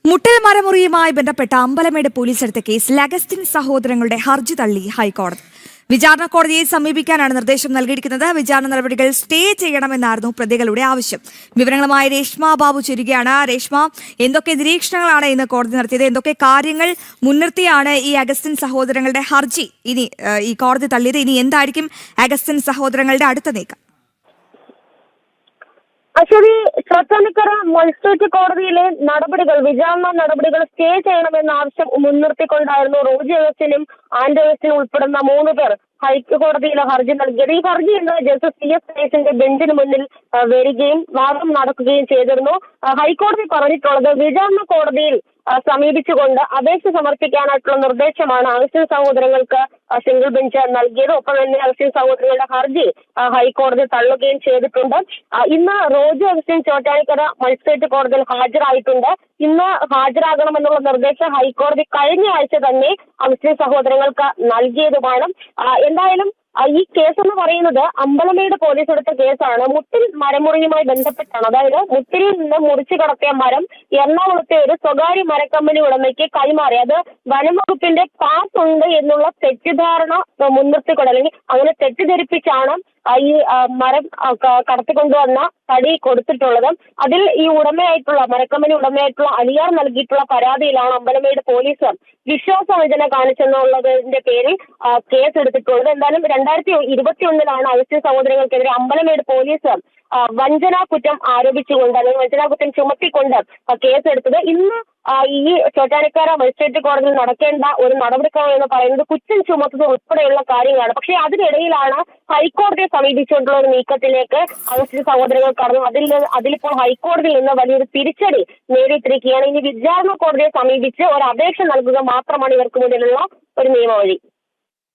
മുട്ടൽ മരമുറിയുമായി ബന്ധപ്പെട്ട അമ്പലമേട് പോലീസ് എടുത്ത കേസിൽ അഗസ്റ്റിൻ സഹോദരങ്ങളുടെ ഹർജി തള്ളി ഹൈക്കോടതി. വിചാരണ കോടതിയെ സമീപിക്കാനാണ് നിർദ്ദേശം നൽകിയിരിക്കുന്നത്. വിചാരണ നടപടികൾ സ്റ്റേ ചെയ്യണമെന്നായിരുന്നു പ്രതികളുടെ ആവശ്യം. വിവരങ്ങളുമായി രേഷ്മ ബാബു ചേരുകയാണ്. രേഷ്മ, എന്തൊക്കെ നിരീക്ഷണങ്ങളാണ് ഇന്ന് കോടതി നടത്തിയത്? എന്തൊക്കെ കാര്യങ്ങൾ മുൻനിർത്തിയാണ് ഈ അഗസ്റ്റിൻ സഹോദരങ്ങളുടെ ഹർജി ഇനി ഈ കോടതി തള്ളിയത്? ഇനി എന്തായിരിക്കും അഗസ്റ്റിൻ സഹോദരങ്ങളുടെ അടുത്ത നീക്കം? അശ്വതി, ചോറ്റാനിക്കര മജിസ്ട്രേറ്റ് കോടതിയിലെ വിചാരണ നടപടികൾ സ്റ്റേ ചെയ്യണമെന്ന ആവശ്യം മുൻനിർത്തിക്കൊണ്ടായിരുന്നു റോജി അഗസ്റ്റിനും ആൻഡ് അഗസ്റ്റിനും ഉൾപ്പെടുന്ന 3 പേർ ഹൈക്കോടതിയിലെ ഹർജി നൽകിയത്. ഈ ഹർജി ഇന്ന് ജസ്റ്റിസ് CS സുരേഷിന്റെ ബെഞ്ചിന് മുന്നിൽ വരികയും വാദം നടക്കുകയും ചെയ്തിരുന്നു. ഹൈക്കോടതി പറഞ്ഞിട്ടുള്ളത് വിചാരണ കോടതിയിൽ സമീപിച്ചുകൊണ്ട് അപേക്ഷ സമർപ്പിക്കാനായിട്ടുള്ള നിർദ്ദേശമാണ് അഗസ്റ്റിൻ സഹോദരങ്ങൾക്ക് സിംഗിൾ ബെഞ്ച് നൽകിയത്. ഒപ്പം തന്നെ അഗസ്റ്റിൻ സഹോദരങ്ങളുടെ ഹർജി ഹൈക്കോടതി തള്ളുകയും ചെയ്തിട്ടുണ്ട്. ഇന്ന് റോജി അഗസ്റ്റിൻ ചോറ്റാനിക്കര മജിസ്ട്രേറ്റ് കോടതിയിൽ ഹാജരായിട്ടുണ്ട്. ഇന്ന് ഹാജരാകണമെന്നുള്ള നിർദ്ദേശം ഹൈക്കോടതി കഴിഞ്ഞ ആഴ്ച തന്നെ അഗസ്റ്റിൻ സഹോദരങ്ങൾക്ക് നൽകിയതുമാണ്. എന്തായാലും ഈ കേസ് എന്ന് പറയുന്നത് അമ്പലമേട് പോലീസ് എടുത്ത കേസാണ്. മുട്ടിൽ മരമുറിയുമായി ബന്ധപ്പെട്ടാണ്. അതായത് മുട്ടിലിൽ നിന്ന് മുറിച്ചു കടത്തിയ മരം എറണാകുളത്തെ ഒരു സ്വകാര്യ മരക്കമ്പനി ഉടമയ്ക്ക് കൈമാറി. അത് വനംവകുപ്പിന്റെ പാസ് ഉണ്ട് എന്നുള്ള തെറ്റിദ്ധാരണ മുൻനിർത്തിക്കൊണ്ട്, അല്ലെങ്കിൽ അങ്ങനെ തെറ്റിദ്ധരിപ്പിച്ചാണ് ഈ മരം കടത്തിക്കൊണ്ടുവന്ന തടി കൊടുത്തിട്ടുള്ളത്. അതിൽ ഈ മരക്കമ്പനി ഉടമയായിട്ടുള്ള അലിയാർ നൽകിയിട്ടുള്ള പരാതിയിലാണ് അമ്പലമേട് പോലീസ് വിശ്വാസവഞ്ചന കാണിച്ചെന്നുള്ളതിന്റെ പേരിൽ കേസ് എടുത്തിട്ടുള്ളത്. എന്തായാലും 2021 അഗസ്റ്റിൻ സഹോദരങ്ങൾക്കെതിരെ അമ്പലമേട് പോലീസ് വഞ്ചനാ കുറ്റം ആരോപിച്ചുകൊണ്ട്, അല്ലെങ്കിൽ വഞ്ചനാ കുറ്റം ചുമത്തിക്കൊണ്ട് കേസെടുത്തത്. ഇന്ന് ഈ ചോറ്റാനിക്കര മജിസ്ട്രേറ്റ് കോടതിയിൽ നടക്കേണ്ട ഒരു നടപടിക്രമം എന്ന് പറയുന്നത് കുറ്റം ചുമത്തുന്നത് ഉൾപ്പെടെയുള്ള കാര്യങ്ങളാണ്. പക്ഷേ അതിനിടയിലാണ് ഹൈക്കോടതിയെ സമീപിച്ചുകൊണ്ടുള്ള ഒരു നീക്കത്തിലേക്ക് അഗസ്റ്റിൻ സഹോദരങ്ങൾ കടന്നു. അതിലിപ്പോൾ ഹൈക്കോടതിയിൽ നിന്ന് വലിയൊരു തിരിച്ചടി നേരിട്ടിരിക്കുകയാണ്. ഇനി വിചാരണ കോടതിയെ സമീപിച്ച് ഒരു അപേക്ഷ നൽകുക മാത്രമാണ് ഇവർക്ക് മുന്നിലുള്ള ഒരു നിയമവഴി.